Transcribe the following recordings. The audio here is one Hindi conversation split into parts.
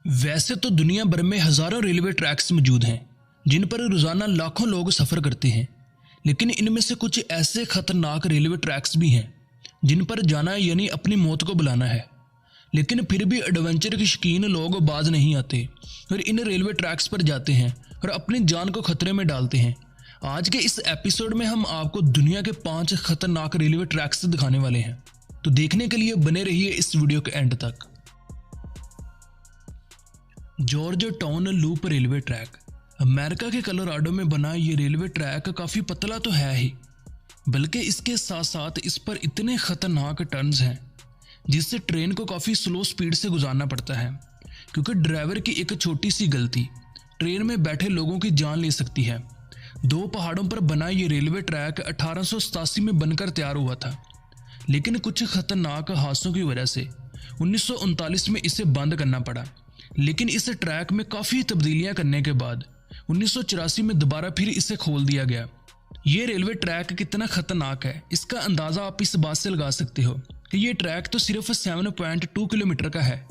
वैसे तो दुनिया भर में हजारों रेलवे ट्रैक्स मौजूद हैं जिन पर रोजाना लाखों लोग सफर करते हैं, लेकिन इनमें से कुछ ऐसे खतरनाक रेलवे ट्रैक्स भी हैं जिन पर जाना यानी अपनी मौत को बुलाना है। लेकिन फिर भी एडवेंचर के शौकीन लोग बाज नहीं आते और इन रेलवे ट्रैक्स पर जाते हैं और अपनी जान को खतरे में डालते हैं। आज के इस एपिसोड में हम आपको दुनिया के 5 खतरनाक रेलवे ट्रैक्स दिखाने वाले हैं, तो देखने के लिए बने रहिए इस वीडियो के एंड तक। George town loop railway track America के कोलोराडो में बना ये रेलवे ट्रैक काफ़ी पतला तो है ही, बल्कि इसके साथ साथ इस पर इतने खतरनाक टर्न्स हैं जिससे ट्रेन को काफ़ी स्लो स्पीड से गुजारना पड़ता है, क्योंकि ड्राइवर की एक छोटी सी गलती ट्रेन में बैठे लोगों की जान ले सकती है। 2 पहाड़ों पर बना ये रेलवे ट्रैक 1887 में बनकर तैयार हुआ था, लेकिन कुछ खतरनाक हादसों की वजह से 1939 में इसे बंद करना पड़ा। लेकिन इस ट्रैक में काफ़ी तब्दीलियां करने के बाद 1984 में दोबारा फिर इसे खोल दिया गया। ये रेलवे ट्रैक कितना खतरनाक है इसका अंदाज़ा आप इस बात से लगा सकते हो कि ये ट्रैक तो सिर्फ 7.2 किलोमीटर का है,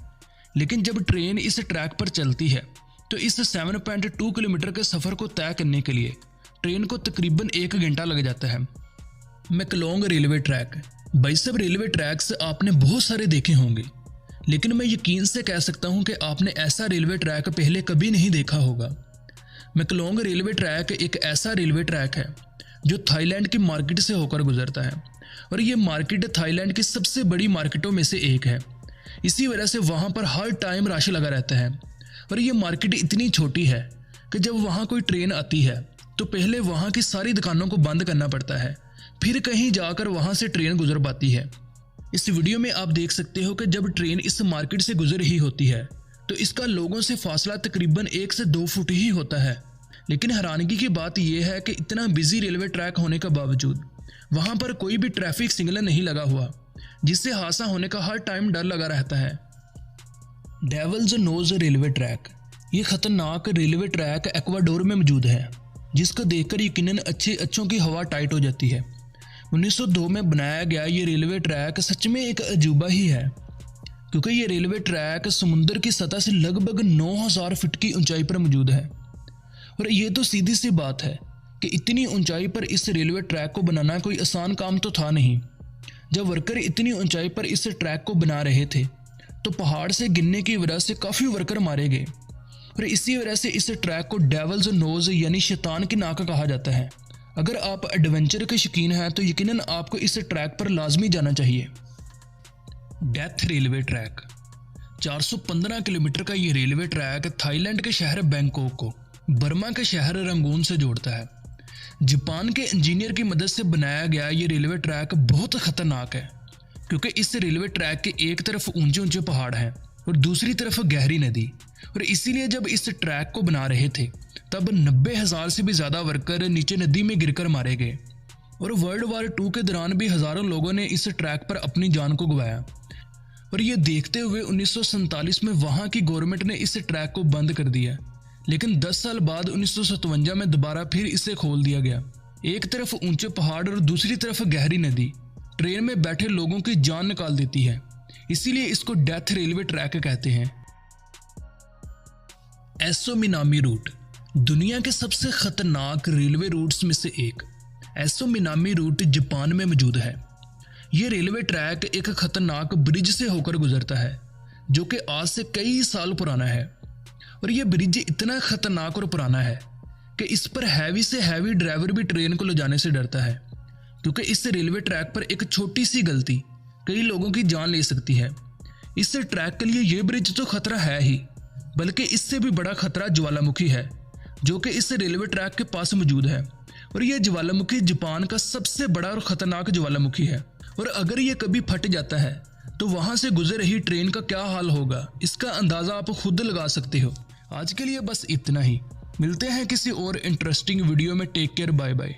लेकिन जब ट्रेन इस ट्रैक पर चलती है तो इस 7.2 किलोमीटर के सफ़र को तय करने के लिए ट्रेन को तकरीबन 1 घंटा लग जाता है। मैकलोंग रेलवे ट्रैक। भाई सब रेलवे ट्रैक्स आपने बहुत सारे देखे होंगे, लेकिन मैं यकीन से कह सकता हूं कि आपने ऐसा रेलवे ट्रैक पहले कभी नहीं देखा होगा। मैकलोंग रेलवे ट्रैक एक ऐसा रेलवे ट्रैक है जो थाईलैंड की मार्केट से होकर गुजरता है, और ये मार्केट थाईलैंड की सबसे बड़ी मार्केटों में से एक है। इसी वजह से वहाँ पर हर टाइम रश लगा रहता है, और ये मार्केट इतनी छोटी है कि जब वहाँ कोई ट्रेन आती है तो पहले वहाँ की सारी दुकानों को बंद करना पड़ता है, फिर कहीं जाकर वहाँ से ट्रेन गुजर पाती है। इस वीडियो में आप देख सकते हो कि जब ट्रेन इस मार्केट से गुजर रही होती है तो इसका लोगों से फासला तकरीबन 1 से 2 फुट ही होता है। लेकिन हैरानगी की बात यह है कि इतना बिजी रेलवे ट्रैक होने के बावजूद वहां पर कोई भी ट्रैफिक सिग्नल नहीं लगा हुआ, जिससे हादसा होने का हर टाइम डर लगा रहता है। Devil's nose railway track. ये खतरनाक रेलवे ट्रैक इक्वाडोर में मौजूद है, जिसको देखकर यकीनन अच्छों की हवा टाइट हो जाती है। 1902 में बनाया गया ये रेलवे ट्रैक सच में एक अजूबा ही है, क्योंकि ये रेलवे ट्रैक समुद्र की सतह से लगभग 9000 फीट की ऊंचाई पर मौजूद है। और ये तो सीधी सी बात है कि इतनी ऊंचाई पर इस रेलवे ट्रैक को बनाना कोई आसान काम तो था नहीं। जब वर्कर इतनी ऊंचाई पर इस ट्रैक को बना रहे थे तो पहाड़ से गिरने की वजह से काफ़ी वर्कर मारे गए, और इसी वजह से इस ट्रैक को डेविल्स नोज यानी शैतान की नाक कहा जाता है। अगर आप एडवेंचर के शौकीन हैं तो यकीनन आपको इस ट्रैक पर लाजमी जाना चाहिए। Death railway track. 415 किलोमीटर का ये रेलवे ट्रैक थाईलैंड के शहर बैंकॉक को बर्मा के शहर रंगून से जोड़ता है। जापान के इंजीनियर की मदद से बनाया गया ये रेलवे ट्रैक बहुत खतरनाक है, क्योंकि इस रेलवे ट्रैक के एक तरफ ऊंचे ऊंचे पहाड़ हैं और दूसरी तरफ गहरी नदी, और इसीलिए जब इस ट्रैक को बना रहे थे तब 90,000 से भी ज़्यादा वर्कर नीचे नदी में गिरकर मारे गए, और वर्ल्ड वार 2 के दौरान भी हज़ारों लोगों ने इस ट्रैक पर अपनी जान को गंवाया। और ये देखते हुए 1947 में वहाँ की गवर्नमेंट ने इस ट्रैक को बंद कर दिया, लेकिन 10 साल बाद 1957 में दोबारा फिर इसे खोल दिया गया। एक तरफ ऊंचे पहाड़ और दूसरी तरफ गहरी नदी ट्रेन में बैठे लोगों की जान निकाल देती है, इसीलिए इसको डेथ रेलवे ट्रैक कहते हैं। एसो मिनामी रूट। दुनिया के सबसे खतरनाक रेलवे रूट्स में से एक एसो मिनामी रूट जापान में मौजूद है। ये रेलवे ट्रैक एक खतरनाक ब्रिज से होकर गुजरता है, जो कि आज से कई साल पुराना है। और यह ब्रिज इतना खतरनाक और पुराना है कि इस पर हैवी से हैवी ड्राइवर भी ट्रेन को ले जाने से डरता है, क्योंकि इस रेलवे ट्रैक पर एक छोटी सी गलती कई लोगों की जान ले सकती है। इस ट्रैक के लिए यह ब्रिज तो खतरा है ही, बल्कि इससे भी बड़ा खतरा ज्वालामुखी है, जो कि इस रेलवे ट्रैक के पास मौजूद है। और यह ज्वालामुखी जापान का सबसे बड़ा और खतरनाक ज्वालामुखी है, और अगर यह कभी फट जाता है तो वहां से गुजर रही ट्रेन का क्या हाल होगा इसका अंदाजा आप खुद लगा सकते हो। आज के लिए बस इतना ही, मिलते हैं किसी और इंटरेस्टिंग वीडियो में। Take care, bye bye.